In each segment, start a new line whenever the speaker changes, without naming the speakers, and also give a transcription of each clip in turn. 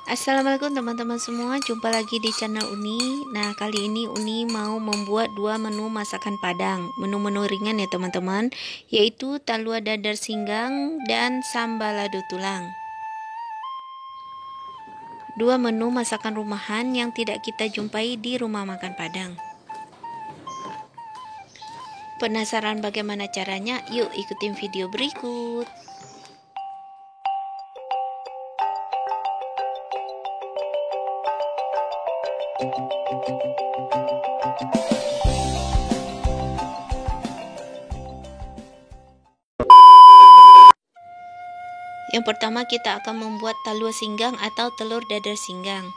Assalamualaikum teman-teman semua, jumpa lagi di channel Uni. Nah, kali ini Uni mau membuat dua menu masakan Padang. Menu-menu ringan ya teman-teman, yaitu talua dadar singgang dan sambal lado tulang. Dua menu masakan rumahan yang tidak kita jumpai di rumah makan Padang. Penasaran bagaimana caranya? Yuk ikutin video berikut. Yang pertama kita akan membuat talua singgang atau telur dadar singgang.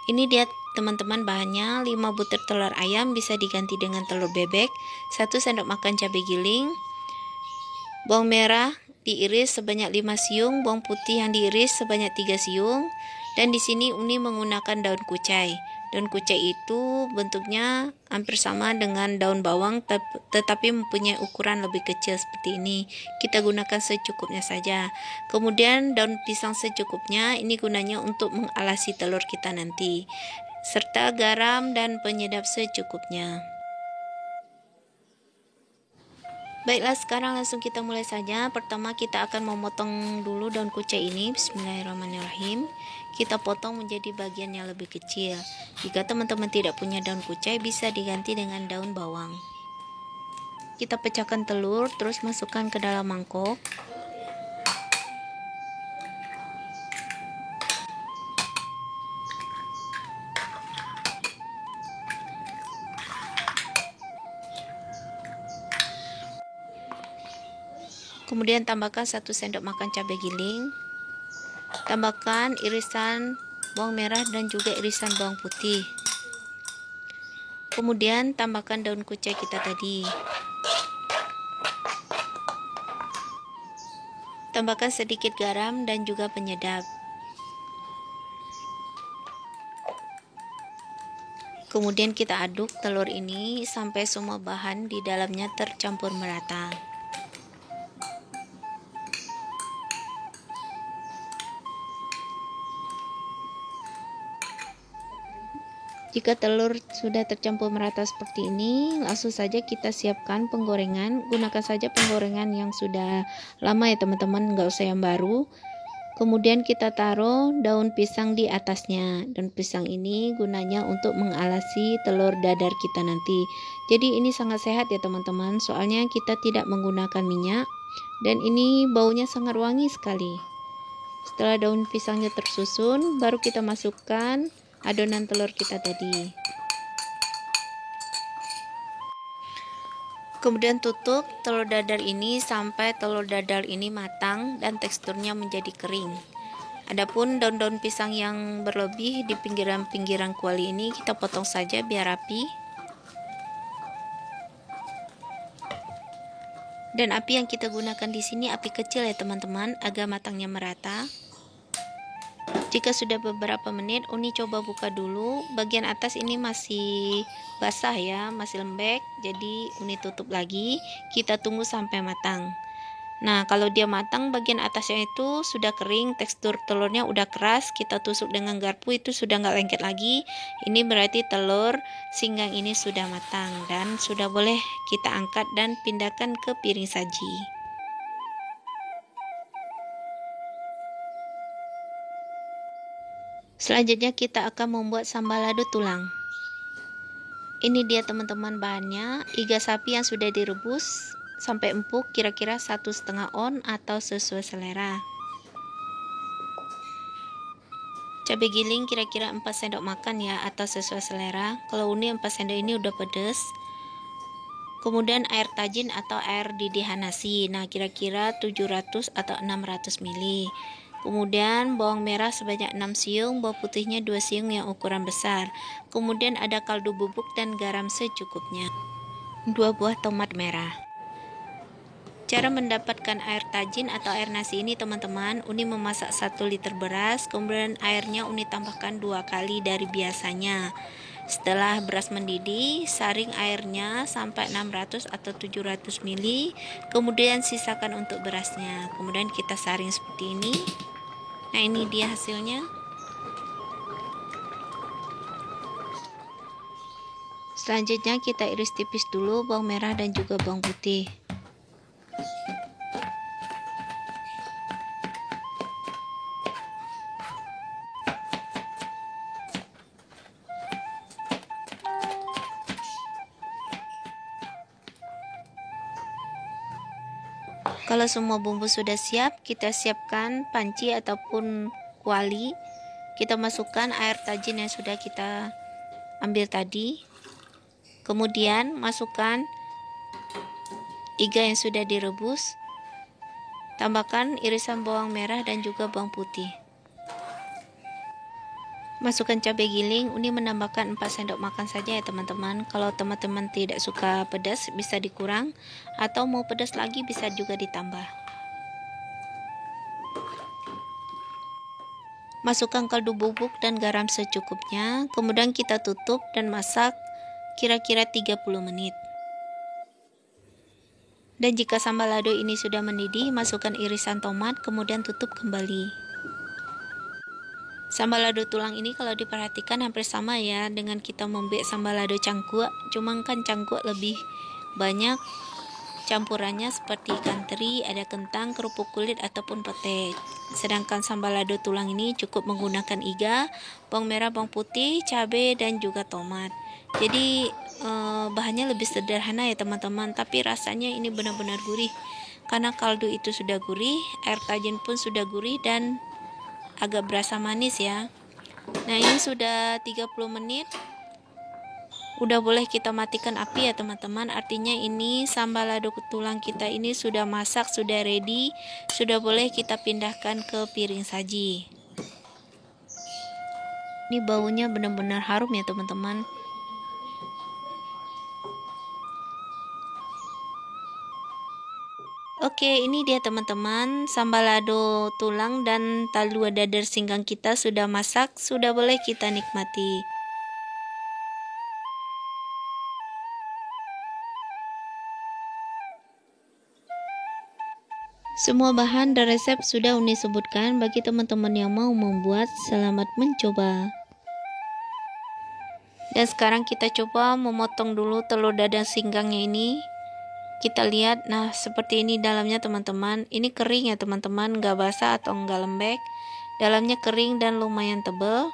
Ini dia teman-teman bahannya: 5 butir telur ayam bisa diganti dengan telur bebek, 1 sendok makan cabai giling, bawang merah diiris sebanyak 5 siung, bawang putih yang diiris sebanyak 3 siung, dan di sini Uni menggunakan daun kucai. Daun kucai itu bentuknya hampir sama dengan daun bawang tetapi mempunyai ukuran lebih kecil seperti ini. Kita gunakan secukupnya saja. Kemudian daun pisang secukupnya, ini gunanya untuk mengalasi telur kita nanti. Serta garam dan penyedap secukupnya. Baiklah, sekarang langsung kita mulai saja. Pertama kita akan memotong dulu daun kucai ini. Bismillahirrahmanirrahim. Kita potong menjadi bagian yang lebih kecil. Jika teman-teman tidak punya daun kucai, bisa diganti dengan daun bawang. Kita pecahkan telur, terus masukkan ke dalam mangkok. Kemudian tambahkan 1 sendok makan cabai giling. Tambahkan irisan bawang merah dan juga irisan bawang putih. Kemudian tambahkan daun kucai kita tadi. Tambahkan sedikit garam dan juga penyedap. Kemudian kita aduk telur ini sampai semua bahan di dalamnya tercampur merata. Jika telur sudah tercampur merata seperti ini, langsung saja kita siapkan penggorengan. Gunakan saja penggorengan yang sudah lama ya teman-teman, nggak usah yang baru. Kemudian kita taruh daun pisang di atasnya. Daun pisang ini gunanya untuk mengalasi telur dadar kita nanti. Jadi ini sangat sehat ya teman-teman, soalnya kita tidak menggunakan minyak. Dan ini baunya sangat wangi sekali. Setelah daun pisangnya tersusun, baru kita masukkan adonan telur kita tadi. Kemudian tutup telur dadar ini sampai telur dadar ini matang dan teksturnya menjadi kering. Adapun daun-daun pisang yang berlebih di pinggiran-pinggiran kuali ini kita potong saja biar rapi. Dan api yang kita gunakan di sini api kecil ya teman-teman, agar matangnya merata. Jika sudah beberapa menit, Uni coba buka dulu. Bagian atas ini masih basah ya, masih lembek. Jadi Uni tutup lagi. Kita tunggu sampai matang. Nah, kalau dia matang, bagian atasnya itu sudah kering, tekstur telurnya udah keras. Kita tusuk dengan garpu, itu sudah nggak lengket lagi. Ini berarti telur singgang ini sudah matang dan sudah boleh kita angkat dan pindahkan ke piring saji. Selanjutnya kita akan membuat sambal lado tulang. Ini dia teman-teman bahannya: iga sapi yang sudah direbus sampai empuk, kira-kira 1,5 on atau sesuai selera. Cabai giling kira-kira 4 sendok makan ya, atau sesuai selera. Kalau Uni 4 sendok ini udah pedas. Kemudian air tajin atau air didihan nasi, nah kira-kira 700 atau 600 ml. Kemudian bawang merah sebanyak 6 siung, bawang putihnya 2 siung yang ukuran besar. Kemudian ada kaldu bubuk dan garam secukupnya. 2 buah tomat merah. Cara mendapatkan air tajin atau air nasi ini teman-teman, Uni memasak 1 liter beras, kemudian airnya Uni tambahkan 2 kali dari biasanya. Setelah beras mendidih, saring airnya sampai 600 atau 700 ml, kemudian sisakan untuk berasnya. Kemudian kita saring seperti ini. Nah, ini dia hasilnya. Selanjutnya kita iris tipis dulu bawang merah dan juga bawang putih. Kalau semua bumbu sudah siap, kita siapkan panci ataupun kuali. Kita masukkan air tajin yang sudah kita ambil tadi. Kemudian masukkan iga yang sudah direbus. Tambahkan irisan bawang merah dan juga bawang putih. Masukkan cabai giling, ini menambahkan 4 sendok makan saja ya teman-teman. Kalau teman-teman tidak suka pedas bisa dikurang, atau mau pedas lagi bisa juga ditambah. Masukkan kaldu bubuk dan garam secukupnya, kemudian kita tutup dan masak kira-kira 30 menit. Dan jika sambal lado ini sudah mendidih, masukkan irisan tomat, kemudian tutup kembali. Sambal lado tulang ini kalau diperhatikan hampir sama ya dengan kita membuat sambal lado cangkuk, cuma kan cangkuk lebih banyak campurannya seperti ikan teri, ada kentang, kerupuk kulit ataupun pete. Sedangkan sambal lado tulang ini cukup menggunakan iga, bawang merah, bawang putih, cabai dan juga tomat. Jadi bahannya lebih sederhana ya teman-teman, tapi rasanya ini benar-benar gurih. Karena kaldu itu sudah gurih, air tajin pun sudah gurih dan agak berasa manis ya. Nah, ini sudah 30 menit. Udah boleh kita matikan api ya teman-teman. Artinya ini sambal lado tulang kita ini sudah masak, sudah ready. Sudah boleh kita pindahkan ke piring saji. Ini baunya benar-benar harum ya teman-teman. Oke, ini dia teman-teman, sambal lado tulang dan talua dadar singgang kita sudah masak, sudah boleh kita nikmati. Semua bahan dan resep sudah Uni sebutkan. Bagi teman-teman yang mau membuat, selamat mencoba. Dan sekarang kita coba memotong dulu telur dadar singgangnya ini. Kita lihat, nah seperti ini dalamnya teman-teman. Ini kering ya teman-teman, nggak basah atau nggak lembek. Dalamnya kering dan lumayan tebal.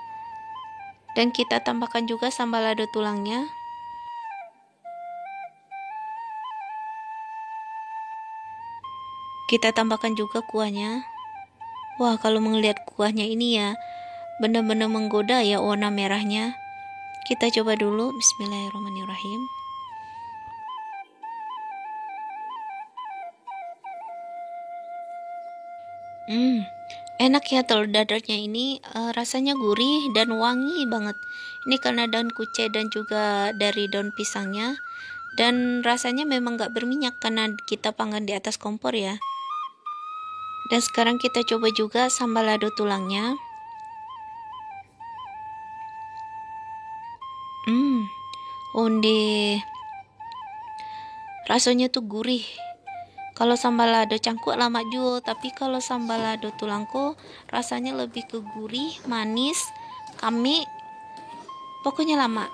Dan kita tambahkan juga sambal lado tulangnya. Kita tambahkan juga kuahnya. Wah, kalau melihat kuahnya ini ya, benar-benar menggoda ya warna merahnya. Kita coba dulu, bismillahirrahmanirrahim. Enak ya telur dadarnya ini, rasanya gurih dan wangi banget. Ini karena daun kucai dan juga dari daun pisangnya. Dan rasanya memang gak berminyak karena kita panggang di atas kompor ya. Dan sekarang kita coba juga sambal lado tulangnya. Rasanya tuh gurih. Kalau sambal lado cangkuk lama juga, tapi kalau sambal lado tulangku rasanya lebih ke gurih, manis, kami, pokoknya lama.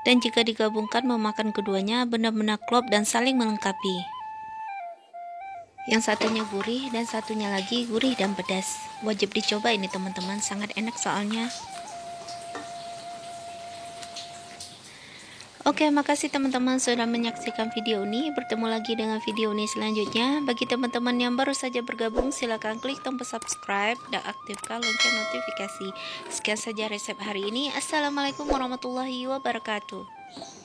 Dan jika digabungkan memakan keduanya benar-benar klop dan saling melengkapi. Yang satunya gurih dan satunya lagi gurih dan pedas. Wajib dicoba ini teman-teman, sangat enak soalnya. Oke, makasih teman-teman sudah menyaksikan video ini. Bertemu lagi dengan video ini selanjutnya. Bagi teman-teman yang baru saja bergabung, silahkan klik tombol subscribe dan aktifkan lonceng notifikasi. Sekian saja resep hari ini. Assalamualaikum warahmatullahi wabarakatuh.